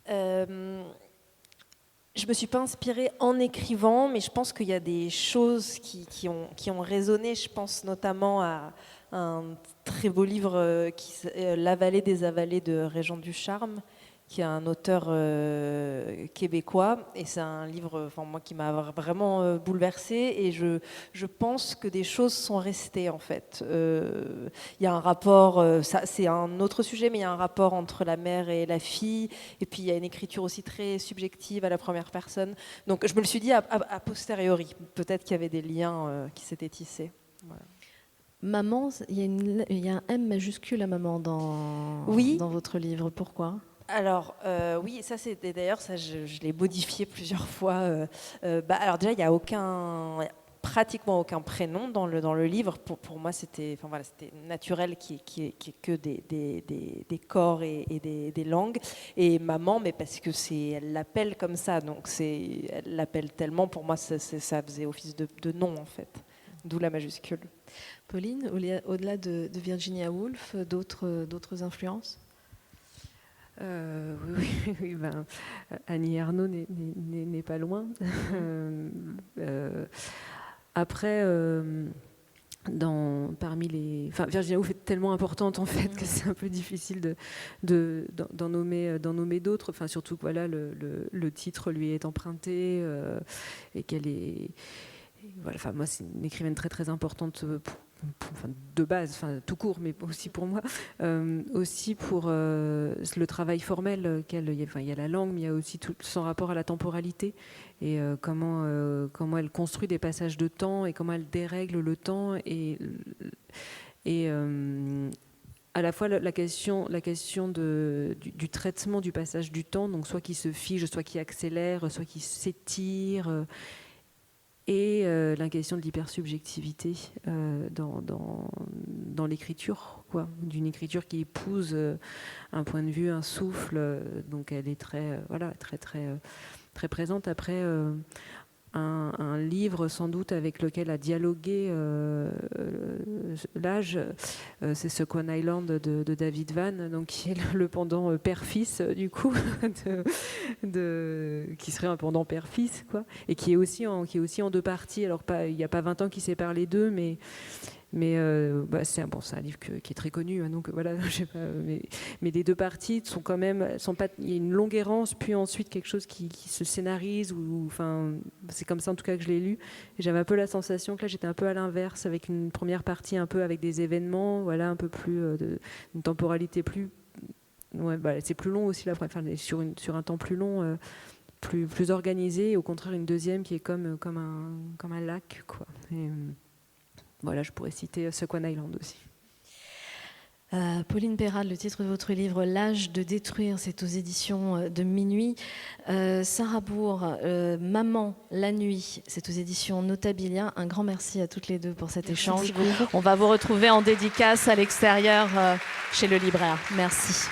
Je ne me suis pas inspirée en écrivant, mais je pense qu'il y a des choses qui ont résonné. Je pense notamment à un très beau livre, La vallée des avalées de Régent Ducharme, qui est un auteur québécois. Et c'est un livre moi, qui m'a vraiment bouleversée. Et je pense que des choses sont restées, en fait. Il y a un rapport, ça, c'est un autre sujet, mais il y a un rapport entre la mère et la fille. Et puis, il y a une écriture aussi très subjective à la première personne. Donc, je me le suis dit a posteriori. Peut-être qu'il y avait des liens qui s'étaient tissés. Voilà. Maman, il y a un M majuscule à maman dans votre livre. Pourquoi ? Alors oui, ça c'est d'ailleurs ça je l'ai modifié plusieurs fois. Alors déjà il y a pratiquement aucun prénom dans le livre. Pour moi c'était naturel qu'il y ait que des corps et des langues. Et maman, mais parce que elle l'appelle comme ça, donc elle l'appelle tellement. Pour moi ça faisait office de nom en fait. D'où la majuscule. Pauline, au-delà de Virginia Woolf, d'autres influences ? Oui, Annie Ernaux n'est pas loin. Après, Virginia Woolf est tellement importante en fait que c'est un peu difficile d'en nommer d'autres. Enfin, surtout que le titre lui est emprunté et qu'elle est. Voilà, moi, c'est une écrivaine très très importante. De base, tout court, mais aussi pour moi, aussi pour le travail formel. Il y a la langue, mais il y a aussi tout son rapport à la temporalité et comment elle construit des passages de temps et comment elle dérègle le temps et à la fois la question du traitement du passage du temps, donc soit qui se fige, soit qui accélère, soit qui s'étire. Et la question de l'hypersubjectivité dans l'écriture, d'une écriture qui épouse un point de vue, un souffle. Donc elle est très très présente. Après, un livre sans doute avec lequel a dialogué l'âge, c'est Second Island de David Vann, donc qui est le pendant père-fils du coup, qui serait un pendant père-fils et qui est aussi en deux parties. Alors il n'y a pas 20 ans qui séparent les deux, mais c'est un livre qui est très connu, hein, donc voilà, je sais pas, mais les deux parties sont quand même, il y a une longue errance, puis ensuite quelque chose qui se scénarise, c'est comme ça en tout cas que je l'ai lu. Et j'avais un peu la sensation que là j'étais un peu à l'inverse, avec une première partie un peu avec des événements, un peu plus une temporalité plus, c'est plus long aussi sur un temps plus long, plus organisé, et au contraire une deuxième qui est comme un lac, Et, voilà, je pourrais citer Second Island aussi. Pauline Perrade, le titre de votre livre, L'âge de détruire, c'est aux éditions de Minuit. Sarah Bourg, Maman, la nuit, c'est aux éditions Notabilia. Un grand merci à toutes les deux pour cet échange. On va vous retrouver en dédicace à l'extérieur chez le libraire. Merci.